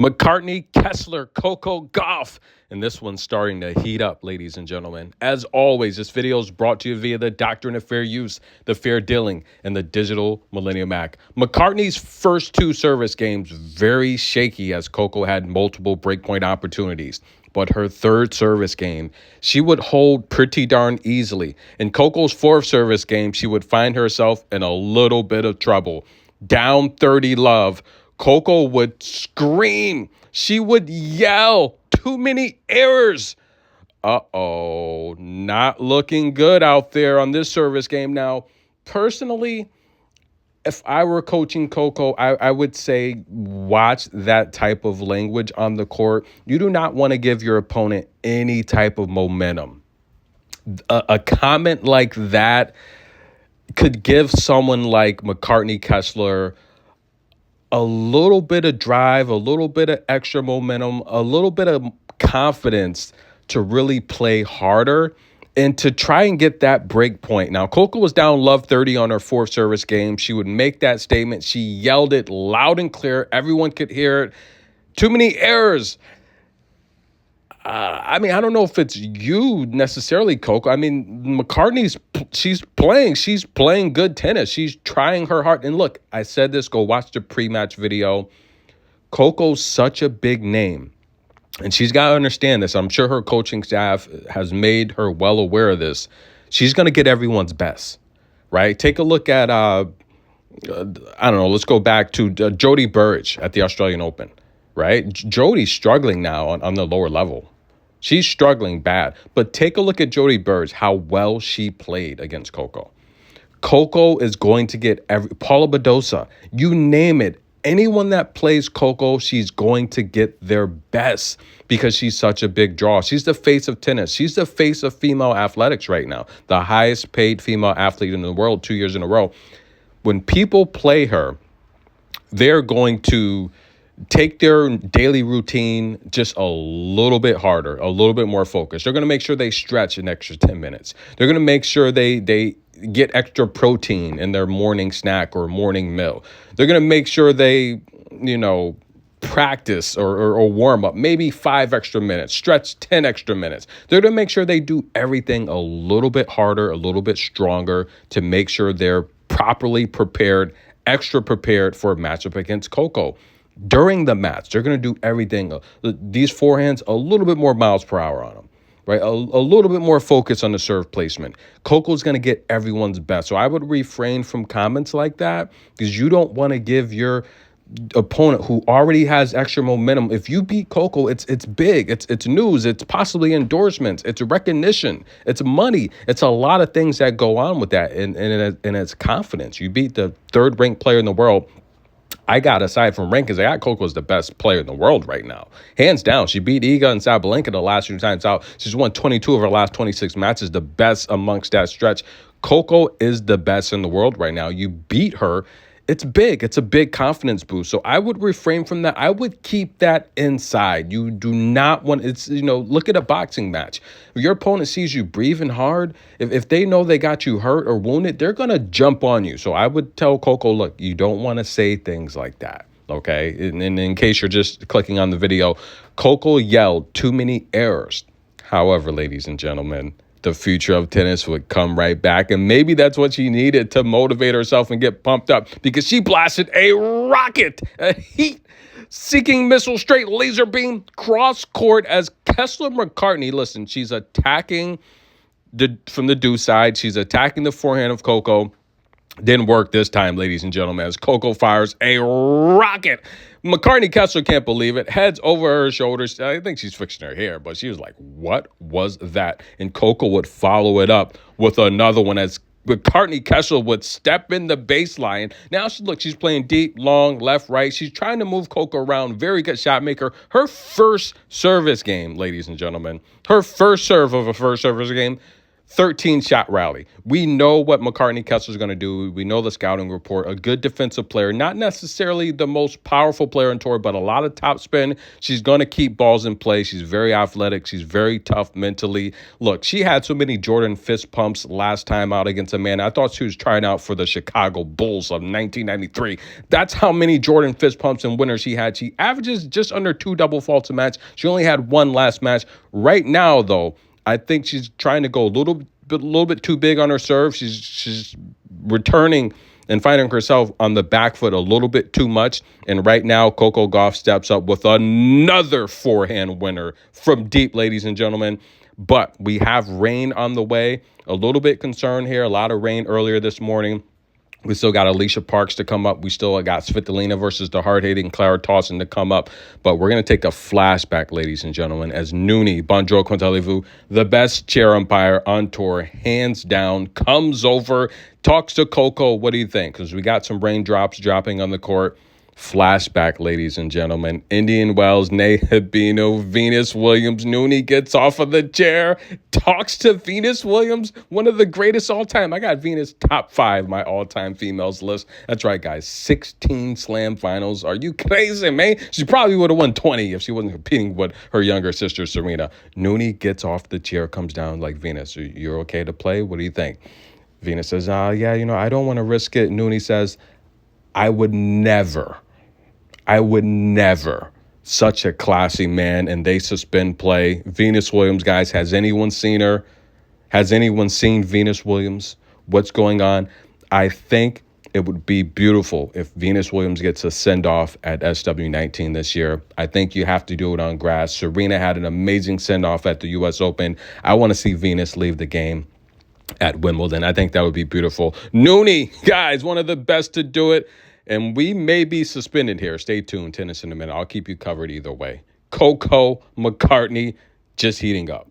McCartney Kessler, Coco Gauff. And this one's starting to heat up, ladies and gentlemen. As always, this video is brought to you via the Doctrine of Fair Use, the Fair Dealing, and the Digital Millennium Act. McCartney's first two service games very shaky as Coco had multiple breakpoint opportunities. But her third service game, she would hold pretty darn easily. In Coco's fourth service game, she would find herself in a little bit of trouble. Down 30 love. Coco would scream. She would yell. Too many errors. Uh-oh. Not looking good out there on this service game. Now, personally, if I were coaching Coco, I would say watch that type of language on the court. You do not want to give your opponent any type of momentum. A comment like that could give someone like McCartney Kessler a little bit of drive, a little bit of extra momentum, a little bit of confidence to really play harder and to try and get that break point. Now, Coco was down love 30 on her fourth service game. She would make that statement. She yelled it loud and clear. Everyone could hear it. Too many errors. I don't know if it's you necessarily, Coco. She's playing good tennis. She's trying her heart. And look, I said this, go watch the pre-match video. Coco's such a big name. And she's got to understand this. I'm sure her coaching staff has made her well aware of this. She's going to get everyone's best, right? Take a look at, let's go back to Jody Burrage at the Australian Open, right? Jody's struggling now on the lower level. She's struggling bad. But take a look at Jody Burrage, how well she played against Coco. Coco is going to get Paula Badosa, you name it. Anyone that plays Coco, she's going to get their best because she's such a big draw. She's the face of tennis. She's the face of female athletics right now. The highest paid female athlete in the world 2 years in a row. When people play her, they're going to take their daily routine just a little bit harder, a little bit more focused. They're going to make sure they stretch an extra 10 minutes. They're going to make sure they get extra protein in their morning snack or morning meal. They're going to make sure they, practice or warm up, maybe 5 extra minutes, stretch 10 extra minutes. They're going to make sure they do everything a little bit harder, a little bit stronger to make sure they're properly prepared, extra prepared for a matchup against Coco. During the match, they're going to do everything. These forehands, a little bit more miles per hour on them, right? A little bit more focus on the serve placement. Coco's going to get everyone's best. So I would refrain from comments like that because you don't want to give your opponent who already has extra momentum. If you beat Coco, it's big. It's news. It's possibly endorsements. It's recognition. It's money. It's a lot of things that go on with that. And it's confidence. You beat the third-ranked player in the world. Aside from rankings, I got Coco as the best player in the world right now. Hands down. She beat Iga and Sabalenka the last few times out. She's won 22 of her last 26 matches, the best amongst that stretch. Coco is the best in the world right now. You beat her. It's big. It's a big confidence boost. So I would refrain from that. I would keep that inside. You do not want, look at a boxing match. If your opponent sees you breathing hard, if they know they got you hurt or wounded, they're going to jump on you. So I would tell Coco, look, you don't want to say things like that. Okay. And in case you're just clicking on the video, Coco yelled too many errors. However, ladies and gentlemen, the future of tennis would come right back. And maybe that's what she needed to motivate herself and get pumped up because she blasted a rocket, a heat-seeking missile straight laser beam cross court as Kessler McCartney. Listen, she's attacking from the deuce side. She's attacking the forehand of Coco. Didn't work this time, ladies and gentlemen, as Coco fires a rocket. McCartney Kessler can't believe it. Heads over her shoulders. I think she's fixing her hair, but she was like, what was that? And Coco would follow it up with another one as McCartney Kessler would step in the baseline. Now, she's playing deep, long, left, right. She's trying to move Coco around. Very good shot maker. Her first service game, ladies and gentlemen. Her first serve of a first service game. 13-shot rally. We know what McCartney Kessler is going to do. We know the scouting report. A good defensive player, not necessarily the most powerful player on tour, but a lot of top spin. She's going to keep balls in play. She's very athletic. She's very tough mentally. Look, she had so many Jordan fist pumps last time out against a man. I thought she was trying out for the Chicago Bulls of 1993. That's how many Jordan fist pumps and winners she had. She averages just under 2 double faults a match. She only had 1 last match. Right now, though, I think she's trying to go a little bit too big on her serve. She's returning and finding herself on the back foot a little bit too much. And right now, Coco Gauff steps up with another forehand winner from deep, ladies and gentlemen. But we have rain on the way. A little bit concerned here. A lot of rain earlier this morning. We still got Alicia Parks to come up. We still got Svitolina versus the hard-hitting Clara Tauson to come up. But we're going to take a flashback, ladies and gentlemen, as Nooni, Bonjour, comment allez-vous, the best chair umpire on tour, hands down, comes over, talks to Coco. What do you think? Because we got some raindrops dropping on the court. Flashback, ladies and gentlemen. Indian Wells, Habino, Venus Williams. Nooni gets off of the chair, talks to Venus Williams, one of the greatest all time. I got Venus top 5, my all-time females list. That's right, guys. 16 slam finals. Are you crazy, man? She probably would have won 20 if she wasn't competing with her younger sister, Serena. Nooni gets off the chair, comes down like, Venus, you're okay to play? What do you think? Venus says, yeah, I don't want to risk it. Nooni says, I would never, such a classy man, and they suspend play. Venus Williams, guys, has anyone seen her? Has anyone seen Venus Williams? What's going on? I think it would be beautiful if Venus Williams gets a send-off at SW19 this year. I think you have to do it on grass. Serena had an amazing send-off at the U.S. Open. I want to see Venus leave the game at Wimbledon. I think that would be beautiful. Nooni, guys, one of the best to do it. And we may be suspended here. Stay tuned. Tennis in a minute. I'll keep you covered either way. Coco, McCartney, just heating up.